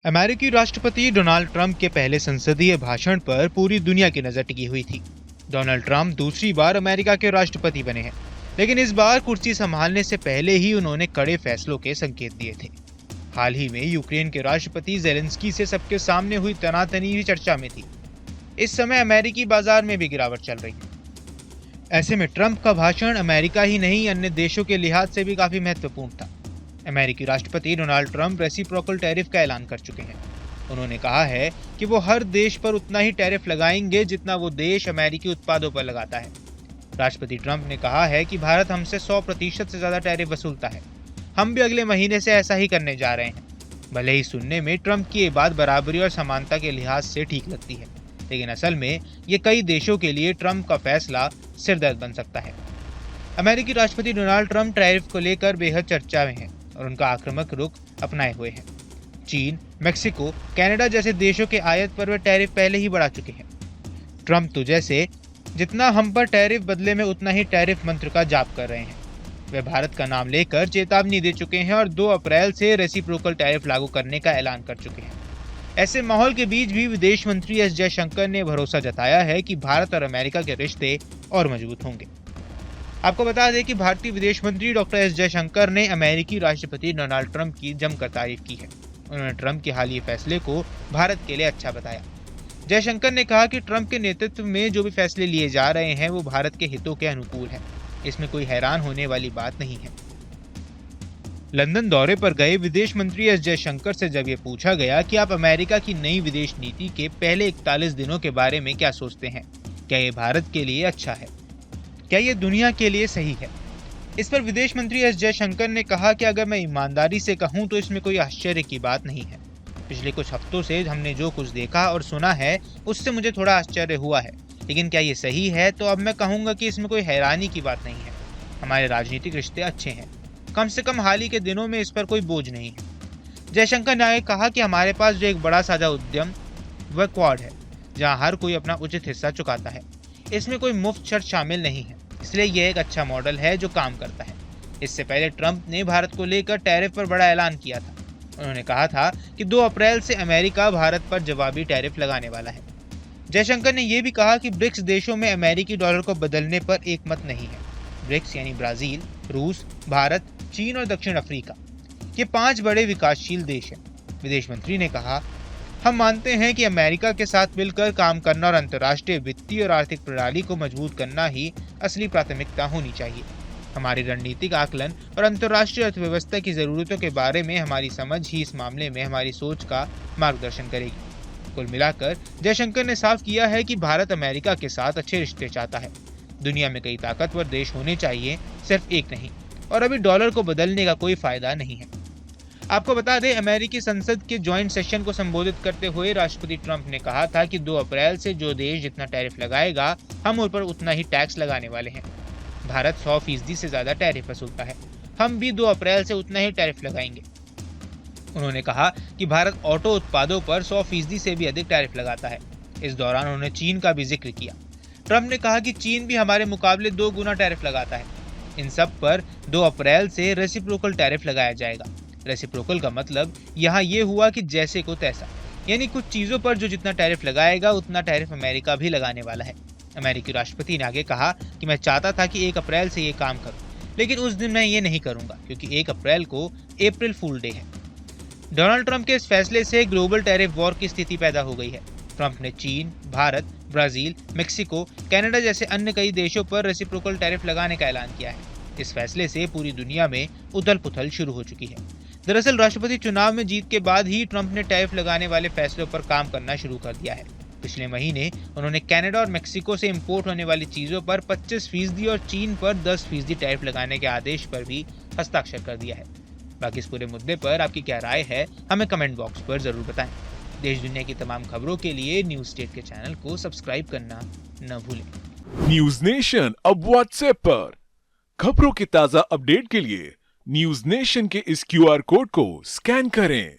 अमेरिकी राष्ट्रपति Donald Trump के पहले संसदीय भाषण पर पूरी दुनिया की नजर टिकी हुई थी। डोनाल्ड ट्रंप दूसरी बार अमेरिका के राष्ट्रपति बने हैं, लेकिन इस बार कुर्सी संभालने से पहले ही उन्होंने कड़े फैसलों के संकेत दिए थे। हाल ही में यूक्रेन के राष्ट्रपति जेलेंस्की से सबके सामने हुई तनातनी भी चर्चा में थी। इस समय अमेरिकी बाजार में भी गिरावट चल रही है। ऐसे में ट्रंप का भाषण अमेरिका ही नहीं, अन्य देशों के लिहाज से भी काफी महत्वपूर्ण था। अमेरिकी राष्ट्रपति डोनाल्ड ट्रंप रेसिप्रोकल टैरिफ का ऐलान कर चुके हैं। उन्होंने कहा है कि वो हर देश पर उतना ही टैरिफ लगाएंगे जितना वो देश अमेरिकी उत्पादों पर लगाता है। राष्ट्रपति ट्रंप ने कहा है कि भारत हमसे 100% से ज्यादा टैरिफ वसूलता है। हम भी अगले महीने से ऐसा ही करने जा रहे हैं। भले ही सुनने में ट्रंप की ये बात बराबरी और समानता के लिहाज से ठीक लगती है, लेकिन असल में ये कई देशों के लिए ट्रंप का फैसला सिरदर्द बन सकता है। अमेरिकी राष्ट्रपति डोनाल्ड ट्रंप टैरिफ को लेकर बेहद चर्चा में हैं और उनका आक्रामक रुख अपनाए हुए हैं। चीन, मेक्सिको, कनाडा जैसे देशों के आयात पर वे टैरिफ पहले ही बढ़ा चुके हैं। ट्रंप तो जैसे जितना हम पर टैरिफ बदले में उतना ही टैरिफ मंत्र का जाप कर रहे हैं। वे भारत का नाम लेकर चेतावनी दे चुके हैं और 2 अप्रैल से रेसिप्रोकल टैरिफ लागू करने का ऐलान कर चुके हैं। ऐसे माहौल के बीच भी विदेश मंत्री एस जयशंकर ने भरोसा जताया है कि भारत और अमेरिका के रिश्ते और मजबूत होंगे। आपको बता दें कि भारतीय विदेश मंत्री डॉक्टर एस जयशंकर ने अमेरिकी राष्ट्रपति डोनाल्ड ट्रंप की जमकर तारीफ की है। उन्होंने ट्रंप के हालिया फैसले को भारत के लिए अच्छा बताया। जयशंकर ने कहा कि ट्रंप के नेतृत्व में जो भी फैसले लिए जा रहे हैं वो भारत के हितों के अनुकूल है। इसमें कोई हैरान होने वाली बात नहीं है। लंदन दौरे पर गए विदेश मंत्री एस जयशंकर से जब ये पूछा गया कि आप अमेरिका की नई विदेश नीति के पहले 41 दिनों के बारे में क्या सोचते हैं, क्या ये भारत के लिए अच्छा है, क्या ये दुनिया के लिए सही है, इस पर विदेश मंत्री एस जयशंकर ने कहा कि अगर मैं ईमानदारी से कहूं तो इसमें कोई आश्चर्य की बात नहीं है। पिछले कुछ हफ्तों से हमने जो कुछ देखा और सुना है उससे मुझे थोड़ा आश्चर्य हुआ है, लेकिन क्या ये सही है तो अब मैं कहूंगा कि इसमें कोई हैरानी की बात नहीं है। हमारे राजनीतिक रिश्ते अच्छे हैं, कम से कम हाल ही के दिनों में इस पर कोई बोझ नहीं है। जयशंकर ने कहा कि हमारे पास जो एक बड़ा साझा उद्यम वह क्वाड है, जहाँ हर कोई अपना उचित हिस्सा चुकाता है। इसमें कोई मुफ्त शर्त शामिल नहीं है, इसलिए यह एक अच्छा मॉडल है जो काम करता है। इससे पहले ट्रंप ने भारत को लेकर टैरिफ पर बड़ा ऐलान किया था। उन्होंने कहा था कि 2 अप्रैल से अमेरिका भारत पर जवाबी टैरिफ लगाने वाला है। जयशंकर ने यह भी कहा कि ब्रिक्स देशों में अमेरिकी डॉलर को बदलने पर एक मत नहीं है। ब्रिक्स यानी ब्राजील, रूस, भारत, चीन और दक्षिण अफ्रीका, ये 5 बड़े विकासशील देश हैं। विदेश मंत्री ने कहा, हम मानते हैं कि अमेरिका के साथ मिलकर काम करना और अंतर्राष्ट्रीय वित्तीय और आर्थिक प्रणाली को मजबूत करना ही असली प्राथमिकता होनी चाहिए। हमारी रणनीतिक आकलन और अंतर्राष्ट्रीय अर्थव्यवस्था की जरूरतों के बारे में हमारी समझ ही इस मामले में हमारी सोच का मार्गदर्शन करेगी। कुल मिलाकर जयशंकर ने साफ किया है कि भारत अमेरिका के साथ अच्छे रिश्ते चाहता है। दुनिया में कई ताकतवर देश होने चाहिए, सिर्फ एक नहीं, और अभी डॉलर को बदलने का कोई फायदा नहीं है। आपको बता दें, अमेरिकी संसद के ज्वाइंट सेशन को संबोधित करते हुए राष्ट्रपति ट्रंप ने कहा था कि 2 अप्रैल से जो देश जितना टैरिफ लगाएगा हम उन पर उतना ही टैक्स लगाने वाले हैं। भारत 100% से ज्यादा टैरिफ वसूलता है, हम भी 2 अप्रैल से उतना ही टैरिफ लगाएंगे। उन्होंने कहा कि भारत ऑटो उत्पादों पर 100% से भी अधिक टैरिफ लगाता है। इस दौरान उन्होंने चीन का भी जिक्र किया। ट्रंप ने कहा कि चीन भी हमारे मुकाबले 2 गुना टैरिफ लगाता है। इन सब पर 2 अप्रैल से रेसिप्रोकल टैरिफ लगाया जाएगा। रेसिप्रोकल का मतलब यहाँ ये हुआ कि जैसे को तैसा, यानी कुछ चीजों पर जो जितना टैरिफ लगाएगा उतना टैरिफ अमेरिका भी लगाने वाला है। अमेरिकी राष्ट्रपति ने आगे कहा कि मैं चाहता था कि 1 अप्रैल से ये काम करूं, लेकिन उस दिन मैं ये नहीं करूंगा क्योंकि 1 अप्रैल को अप्रैल फूल डे है। डोनाल्ड ट्रंप के इस फैसले से ग्लोबल टैरिफ वॉर की स्थिति पैदा हो गई है। ट्रंप ने चीन, भारत, ब्राजील, मेक्सिको, कनाडा जैसे अन्य कई देशों पर रेसिप्रोकल टैरिफ लगाने का ऐलान किया है। इस फैसले से पूरी दुनिया में उथल पुथल शुरू हो चुकी है। दरअसल राष्ट्रपति चुनाव में जीत के बाद ही ट्रंप ने टैरिफ लगाने वाले फैसलों पर काम करना शुरू कर दिया है। पिछले महीने उन्होंने कनाडा और मेक्सिको से इंपोर्ट होने वाली चीजों पर 25% और चीन पर 10% टैरिफ लगाने के आदेश पर भी हस्ताक्षर कर दिया है। बाकी इस पूरे मुद्दे पर आपकी क्या राय है, हमें कमेंट बॉक्स पर जरूर बताएं। देश दुनिया की तमाम खबरों के लिए न्यूज स्टेट के चैनल को सब्सक्राइब करना न भूलें। न्यूज नेशन अब व्हाट्सएप पर खबरों के ताजा अपडेट के लिए न्यूज नेशन के इस QR कोड को स्कैन करें।